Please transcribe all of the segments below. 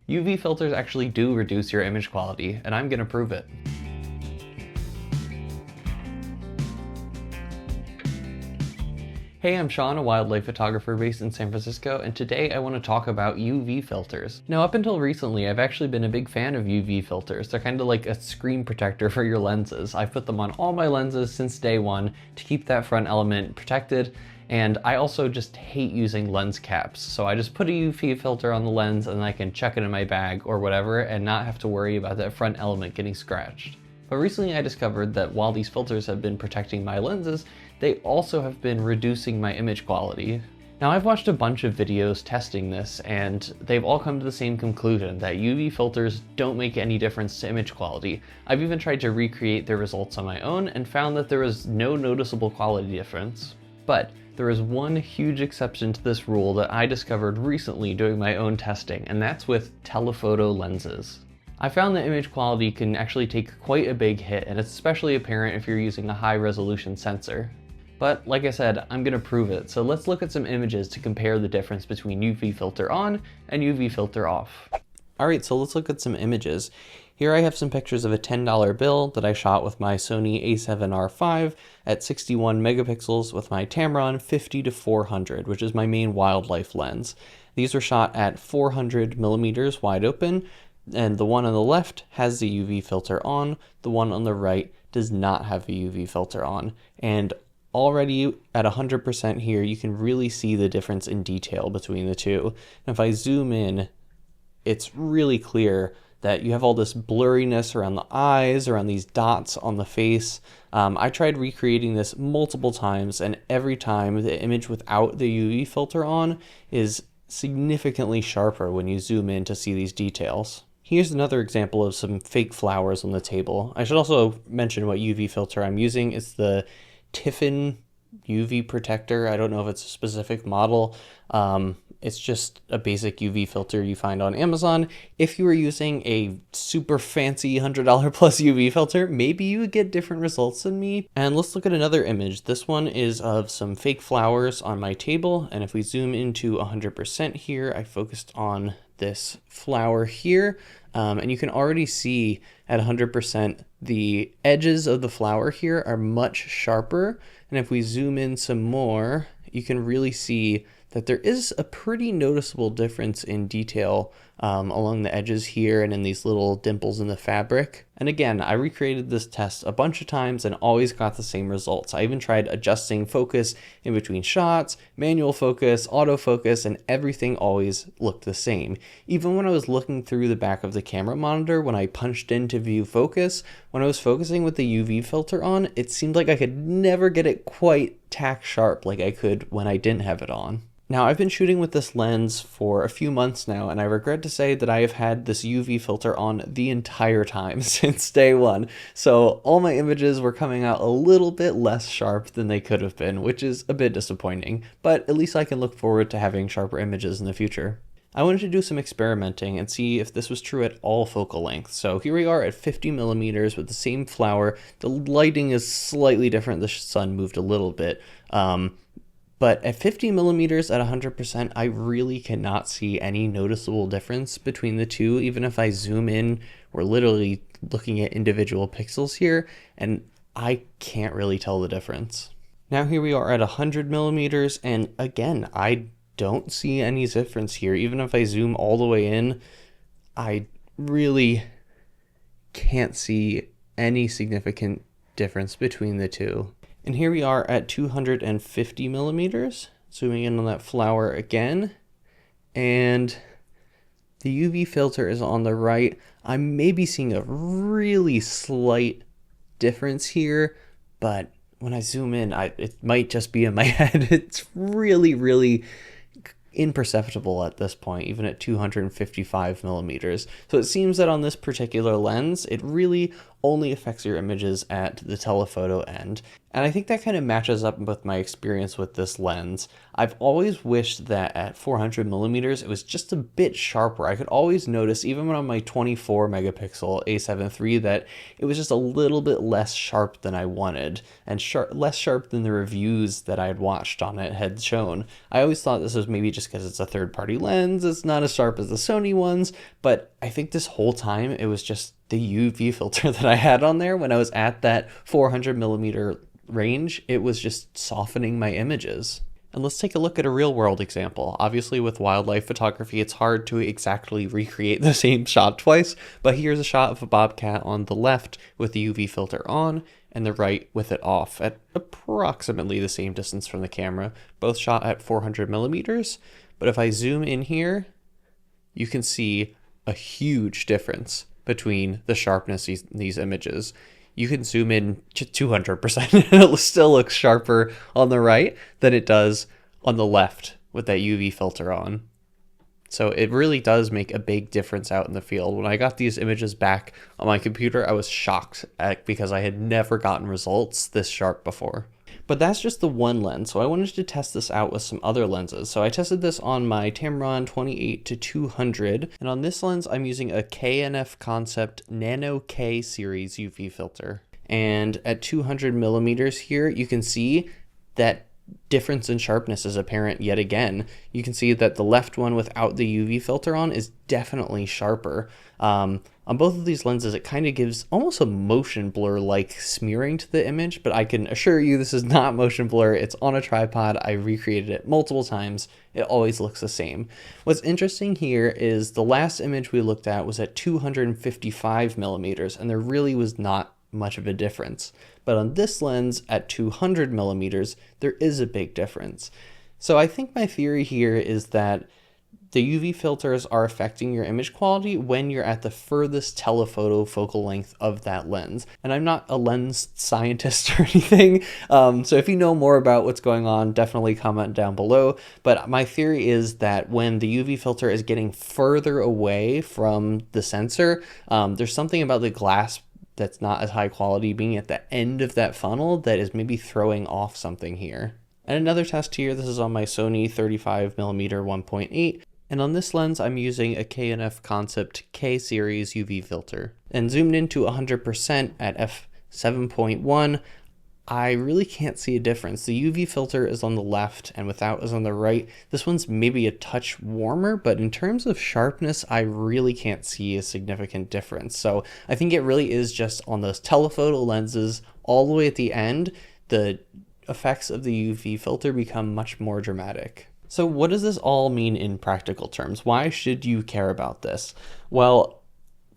UV filters actually do reduce your image quality, and I'm gonna prove it. Hey, I'm Sean, a wildlife photographer based in San Francisco, and today I want to talk about UV filters. Now, up until recently, I've actually been a big fan of UV filters. They're kind of like a screen protector for your lenses. I've put them on all my lenses since day one to keep that front element protected, and I also just hate using lens caps. So I just put a UV filter on the lens and I can chuck it in my bag or whatever and not have to worry about that front element getting scratched. But recently I discovered that while these filters have been protecting my lenses, they also have been reducing my image quality. Now, I've watched a bunch of videos testing this, and they've all come to the same conclusion that UV filters don't make any difference to image quality. I've even tried to recreate their results on my own and found that there was no noticeable quality difference. But there is one huge exception to this rule that I discovered recently doing my own testing, and that's with telephoto lenses. I found that image quality can actually take quite a big hit, and it's especially apparent if you're using a high-resolution sensor. But like I said, I'm gonna prove it, so let's look at some images to compare the difference between UV filter on and UV filter off. Alright, so let's look at some images. Here I have some pictures of a $10 bill that I shot with my Sony a7R5 at 61 megapixels with my Tamron 50-400, which is my main wildlife lens. These were shot at 400 millimeters wide open, and the one on the left has the UV filter on, the one on the right does not have a UV filter on. And already at 100% here, you can really see the difference in detail between the two. And if I zoom in, it's really clear that you have all this blurriness around the eyes, around these dots on the face. I tried recreating this multiple times, and every time the image without the UV filter on is significantly sharper when you zoom in to see these details. Here's another example of some fake flowers on the table. I should also mention what UV filter I'm using. It's the Tiffin UV protector. I don't know if it's a specific model. It's just a basic UV filter you find on Amazon. If you were using a super fancy $100 plus UV filter, maybe you would get different results than me. And let's look at another image. This one is of some fake flowers on my table. And if we zoom into 100% here, I focused on this flower here. And you can already see at 100% the edges of the flower here are much sharper. And if we zoom in some more, you can really see that there is a pretty noticeable difference in detail along the edges here and in these little dimples in the fabric. And again, I recreated this test a bunch of times and always got the same results. I even tried adjusting focus in between shots, manual focus, autofocus, and everything always looked the same. Even when I was looking through the back of the camera monitor, when I punched in to view focus, when I was focusing with the UV filter on, it seemed like I could never get it quite tack sharp like I could when I didn't have it on. Now, I've been shooting with this lens for a few months now, and I regret to say that I have had this UV filter on the entire time since day one. So all my images were coming out a little bit less sharp than they could have been, which is a bit disappointing, but at least I can look forward to having sharper images in the future. I wanted to do some experimenting and see if this was true at all focal lengths. So here we are at 50 millimeters with the same flower. The lighting is slightly different. The sun moved a little bit. But at 50 millimeters at 100%, I really cannot see any noticeable difference between the two. Even if I zoom in, we're literally looking at individual pixels here, and I can't really tell the difference. Now here we are at 100 millimeters, and again, I don't see any difference here. Even if I zoom all the way in, I really can't see any significant difference between the two. And here we are at 250 millimeters, zooming in on that flower again, and the UV filter is on the right. I'm maybe seeing a really slight difference here, but when I zoom in, it might just be in my head. It's really imperceptible at this point, even at 255 millimeters. So it seems that on this particular lens, it really only affects your images at the telephoto end. And I think that kind of matches up with my experience with this lens. I've always wished that at 400 millimeters, it was just a bit sharper. I could always notice, even when on my 24 megapixel A7 III, that it was just a little bit less sharp than I wanted, and less sharp than the reviews that I had watched on it had shown. I always thought this was maybe just because it's a third-party lens, it's not as sharp as the Sony ones, but I think this whole time it was just the UV filter that I had on there when I was at that 400 millimeter range. It was just softening my images. And let's take a look at a real world example. Obviously with wildlife photography, it's hard to exactly recreate the same shot twice, but here's a shot of a bobcat on the left with the UV filter on and the right with it off at approximately the same distance from the camera, both shot at 400 millimeters. But if I zoom in here, you can see a huge difference between the sharpness in these images. You can zoom in to 200% and it still looks sharper on the right than it does on the left with that UV filter on. So it really does make a big difference out in the field. When I got these images back on my computer, I was shocked because I had never gotten results this sharp before. But that's just the one lens, so I wanted to test this out with some other lenses. So I tested this on my Tamron 28-200, and on this lens I'm using a K&F Concept Nano K series UV filter. And at 200 millimeters here, you can see that difference in sharpness is apparent yet again. You can see that the left one without the UV filter on is definitely sharper. On both of these lenses, it kind of gives almost a motion blur-like smearing to the image, but I can assure you this is not motion blur. It's on a tripod. I recreated it multiple times. It always looks the same. What's interesting here is the last image we looked at was at 255 millimeters, and there really was not much of a difference. But on this lens at 200 millimeters, there is a big difference. So I think my theory here is that the UV filters are affecting your image quality when you're at the furthest telephoto focal length of that lens. And I'm not a lens scientist or anything, so if you know more about what's going on, definitely comment down below. But my theory is that when the UV filter is getting further away from the sensor, there's something about the glass that's not as high quality being at the end of that funnel that is maybe throwing off something here. And another test here, this is on my Sony 35mm 1.8. And on this lens, I'm using a K&F Concept K series UV filter. And zoomed into 100% at f7.1, I really can't see a difference. The UV filter is on the left and without is on the right. This one's maybe a touch warmer, but in terms of sharpness, I really can't see a significant difference. So I think it really is just on those telephoto lenses all the way at the end, the effects of the UV filter become much more dramatic. So what does this all mean in practical terms? Why should you care about this? Well,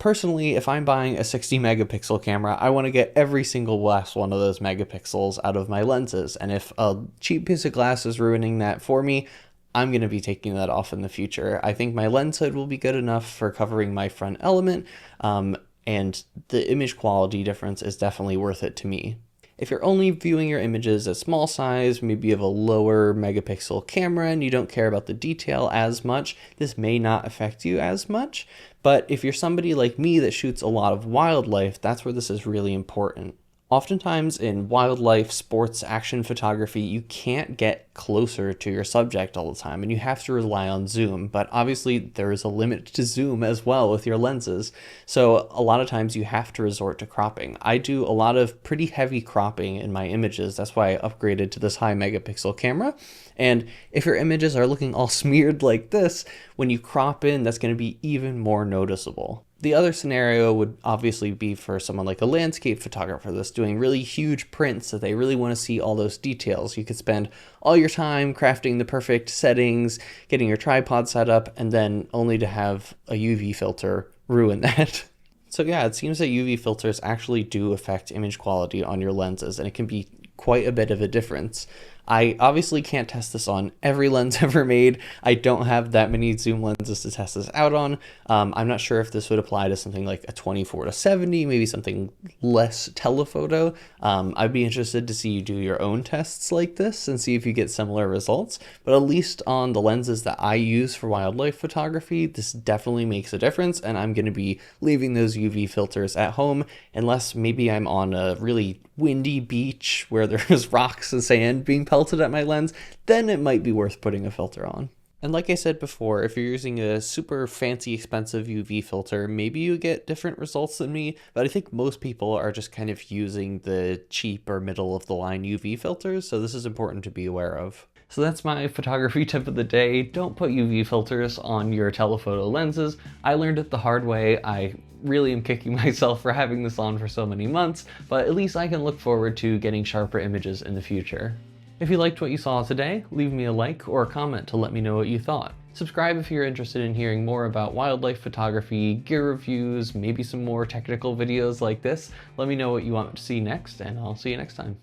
personally, if I'm buying a 60 megapixel camera, I want to get every single last one of those megapixels out of my lenses. And if a cheap piece of glass is ruining that for me, I'm going to be taking that off in the future. I think my lens hood will be good enough for covering my front element, and the image quality difference is definitely worth it to me. If you're only viewing your images at small size, maybe you have a lower megapixel camera and you don't care about the detail as much, this may not affect you as much. But if you're somebody like me that shoots a lot of wildlife, that's where this is really important. Oftentimes in wildlife, sports, action photography, you can't get closer to your subject all the time and you have to rely on zoom, but obviously there is a limit to zoom as well with your lenses. So a lot of times you have to resort to cropping. I do a lot of pretty heavy cropping in my images. That's why I upgraded to this high megapixel camera. And if your images are looking all smeared like this, when you crop in, that's going to be even more noticeable. The other scenario would obviously be for someone like a landscape photographer that's doing really huge prints that they really want to see all those details. You could spend all your time crafting the perfect settings, getting your tripod set up, and then only to have a UV filter ruin that. So yeah, it seems that UV filters actually do affect image quality on your lenses, and it can be quite a bit of a difference. I obviously can't test this on every lens ever made. I don't have that many zoom lenses to test this out on. I'm not sure if this would apply to something like a 24-70, maybe something less telephoto. I'd be interested to see you do your own tests like this and see if you get similar results. But at least on the lenses that I use for wildlife photography, this definitely makes a difference, and I'm going to be leaving those UV filters at home unless maybe I'm on a really windy beach where there's rocks and sand being pelted at my lens. Then it might be worth putting a filter on. And like I said before, if you're using a super fancy expensive UV filter, maybe you get different results than me, but I think most people are just kind of using the cheap or middle of the line UV filters, so this is important to be aware of. So that's my photography tip of the day. Don't put UV filters on your telephoto lenses. I learned it the hard way. I really am kicking myself for having this on for so many months, but at least I can look forward to getting sharper images in the future. If you liked what you saw today, leave me a like or a comment to let me know what you thought. Subscribe if you're interested in hearing more about wildlife photography, gear reviews, maybe some more technical videos like this. Let me know what you want to see next, and I'll see you next time.